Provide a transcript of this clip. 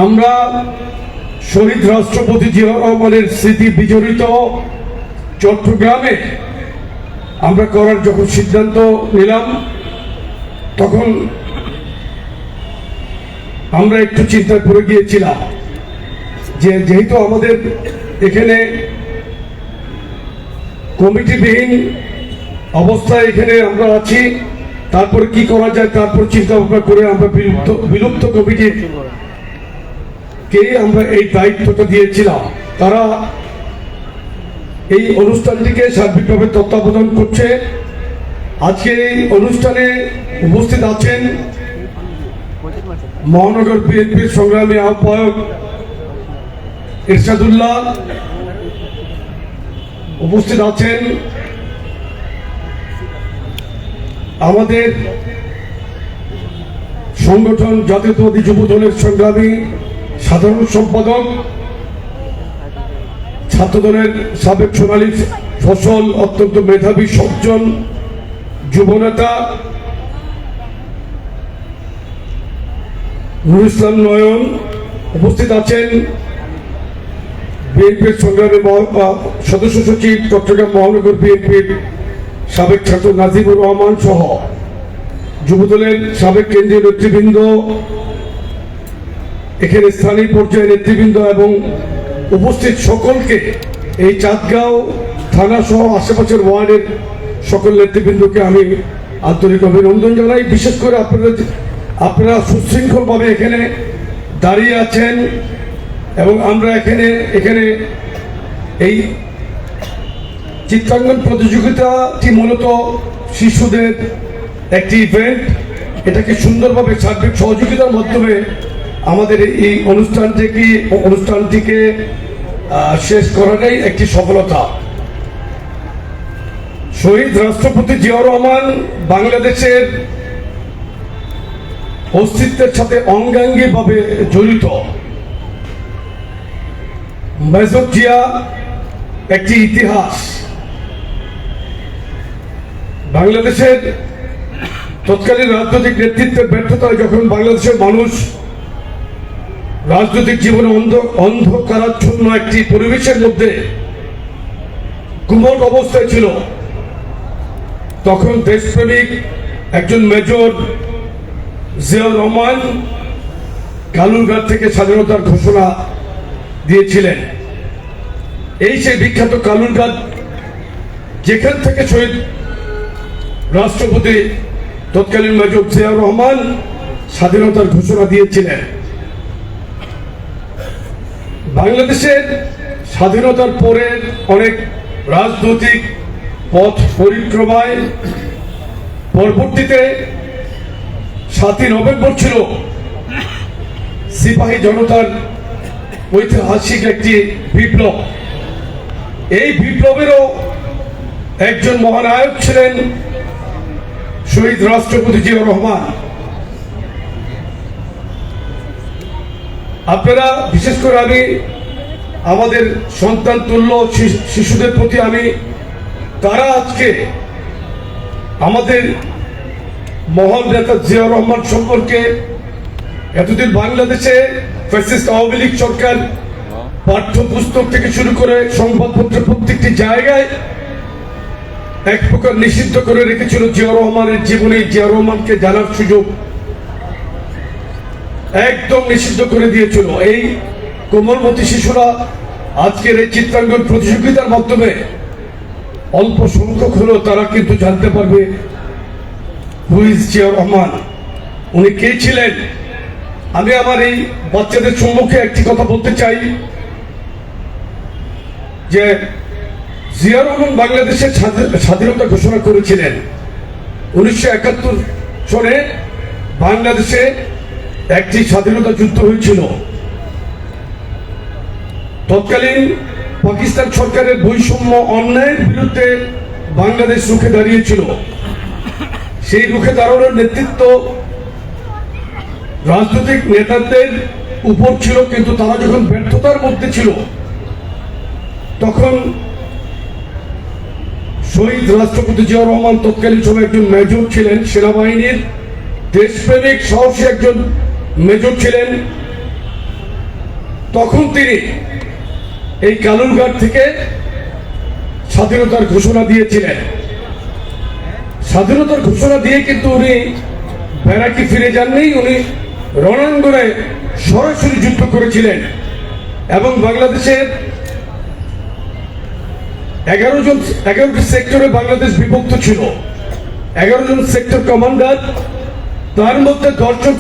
আমরা শহীদ রাষ্ট্রপতি জিয়াউর রহমানের স্মৃতি বিজড়িত চট্টগ্রামে আমরা করার যখন সিদ্ধান্ত নিলাম, তখন আমরা একটু চিন্তায় পড়ে গিয়েছিলাম যে যেহেতু আমাদের এখানে কমিটিবিহীন অবস্থায় এখানে আমরা আছি, তারপরে কি করা যায় তারপর চিন্তা ভাবনা করে আমরা বিলুপ্ত কমিটিকে আমরা এই দায়িত্বটা দিয়েছিলাম। তারা এই অনুষ্ঠানটিকে সার্বিকভাবে তত্ত্বাবধান করছে। আজকে এই অনুষ্ঠানে উপস্থিত আছেন মহানগর বিএনপির সংগ্রামী আহ্বায়ক ইরশাদুল্লাহ, উপস্থিত আছেন আমাদের সংগঠন জাতীয়তাবাদী যুব দলের সংগ্রামী সাধারণ সম্পাদক, ছাত্রদলের সাবেক সোনালী ফসল, অত্যন্ত মেধাবী সজ্জন যুবনেতা নুরুল ইসলাম নয়ন, উপস্থিত আছেন বিএনপির সংগ্রামী সদস্য সচিব চট্টগ্রাম মহানগর বিএনপির সাবেক ছাত্র নাজিবুর রহমান সহ যুবদলের সাবেক কেন্দ্রীয় নেতৃবৃন্দ, এখানে স্থানীয় পর্যায়ের নেতৃবৃন্দ এবং উপস্থিত সকলকে, এই চাঁদগাঁও থানা সহ আশেপাশের ওয়ার্ডের সকল নেতৃবৃন্দকে আমি আন্তরিক অভিনন্দন জানাই। বিশেষ করে আপনারা সুশৃঙ্খলভাবে এখানে দাঁড়িয়ে আছেন এবং আমরা এখানে এই চিত্রাঙ্কন প্রতিযোগিতাটি মূলত শিশুদের একটি ইভেন্ট। এটাকে সুন্দরভাবে সার্বিক সহযোগিতার মাধ্যমে আমাদের এই অনুষ্ঠানটিকে শেষ করাটাই একটি সফলতা। শহীদ রাষ্ট্রপতি জিয়াউর রহমান বাংলাদেশের অস্তিত্বের সাথে অঙ্গাঙ্গিভাবে জড়িত। মেজর জিয়া একটি ইতিহাস। বাংলাদেশের তৎকালীন রাজনৈতিক নেতৃত্বের ব্যর্থতায় যখন বাংলাদেশের মানুষ রাজনৈতিক জীবনে অন্ধকারাচ্ছন্ন একটি পরিবেশের মধ্যে গুমট অবস্থায় ছিল, তখন দেশপ্রেমিক একজন মেজর জিয়াউর রহমান কালুরঘাট থেকে স্বাধীনতার ঘোষণা দিয়েছিলেন। এই সেই বিখ্যাত কালুরঘাট, যেখান থেকে শহীদ রাষ্ট্রপতি তৎকালীন মেজর জিয়াউর রহমান স্বাধীনতার ঘোষণা দিয়েছিলেন। বাংলাদেশের স্বাধীনতার পরে অনেক রাজনৈতিক পথ পরিক্রমায় পরবর্তীতে 7ই নভেম্বর ছিল সিপাহী জনতার ঐতিহাসিক একটি বিপ্লব। এই বিপ্লবেরও একজন মহানায়ক ছিলেন শহীদ রাষ্ট্রপতি জিয়াউর রহমান। আপনারা, বিশেষ করে আমি আমাদের সন্তান তুল্য শিশুদের প্রতি তারা আজকে আমাদের মহান নেতা জিয়াউর রহমান সম্পর্কে এতদিন বাংলাদেশে ফ্যাসিস্ট আওয়ামী লীগ সরকার পাঠ্যপুস্তক থেকে শুরু করে সংবাদপত্রের প্রত্যেকটি জায়গায় এক প্রকার নিষিদ্ধ করে রেখেছিল জিয়াউর রহমানের জীবনী। জিয়াউর রহমানকে জানার সুযোগ একদম নিষিদ্ধ করে দিয়েছিল। এই কোমলমতি শিশুরা আজকের এই চিত্রাঙ্কন প্রতিযোগিতার মাধ্যমে অল্প সংখ্যক হলেও তারা কিন্তু জানতে পারবে হু ইজ জিয়াউর রহমান, উনি কে ছিলেন। আমি আমার এই বাচ্চাদের সম্মুখে একটি কথা বলতে চাই যে জিয়াউর রহমান বাংলাদেশের স্বাধীনতা ঘোষণা করেছিলেন 1971 সনে। বাংলাদেশে একটি স্বাধীনতা যুদ্ধ হয়েছিল। তৎকালীন পাকিস্তান সরকারের বৈষম্য অন্যায়ের বিরুদ্ধে বাংলাদেশ রুখে দাঁড়িয়েছিল। সেই রুখে দাঁড়ানোর নেতৃত্ব রাজনৈতিক নেতাদের উপর ছিল, কিন্তু তারা যখন ব্যর্থতার মধ্যে ছিল তখন শহীদ রাষ্ট্রপতি জিয়াউর রহমান তৎকালীন সময় একজন মেজর ছিলেন, সেনাবাহিনীর দেশপ্রেমিক সাহসী একজন মেজর ছিলেন। তখন তিনি এই কালুরঘাট থেকে স্বাধীনতার ঘোষণা দিয়েছিলেন। স্বাধীনতার ঘোষণা দিয়ে কিন্তু উনি ব্যারাকে ফিরে যাননি, উনি রণাঙ্গনে সরাসরি যুদ্ধ করেছিলেন এবং বাংলাদেশের 11টি সেক্টরে বাংলাদেশ বিভক্ত ছিল। 11 জন সেক্টর কমান্ডার, তার মধ্যে 10 জন